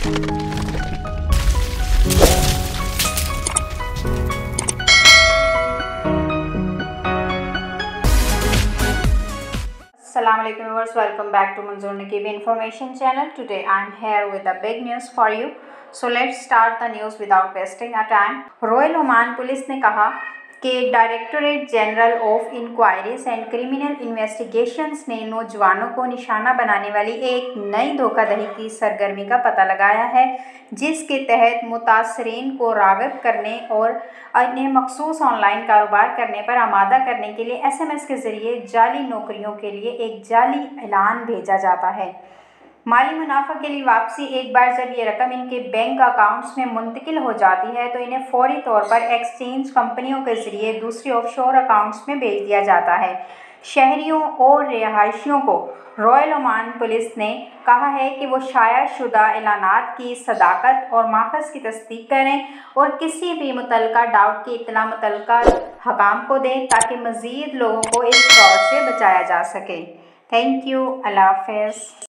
Assalamualaikum viewers, welcome back to Manzoor Naqib Information Channel. Today I am here with the big news for you. So let's start the news without wasting our time. Royal Oman police ने कहा कि directorate general of inquiries and criminal investigations ने नौजवानों को निशाना बनाने वाली एक नई धोखाधड़ी की सरगर्मी का पता लगाया है, जिसके तहत मुतासरीन को राग़िब करने और इन्हें मखसूस ऑनलाइन कारोबार करने पर आमादा करने के लिए SMS के ज़रिए जाली नौकरियों के लिए एक जाली ऐलान भेजा जाता है। माली मुनाफा के लिए वापसी एक बार जब ये रकम इनके बैंक अकाउंट्स में मुंतकिल हो जाती है तो इन्हें फौरी तौर पर एक्सचेंज कंपनियों के ज़रिए दूसरी ऑफशोर अकाउंट्स में भेज दिया जाता है। शहरियों और रिहायशियों को रॉयल ओमान पुलिस ने कहा है कि वो शाया शुदा ऐलानात की सदाकत और माखज़ की तस्दीक करें और किसी भी मुतल्लिका डाउट की इत्तला मुतल्लिका हकाम को दें ताकि मज़ीद लोगों को इस फ्रॉड से बचाया जा सके। Thank you. अल्लाह हाफ़िज़।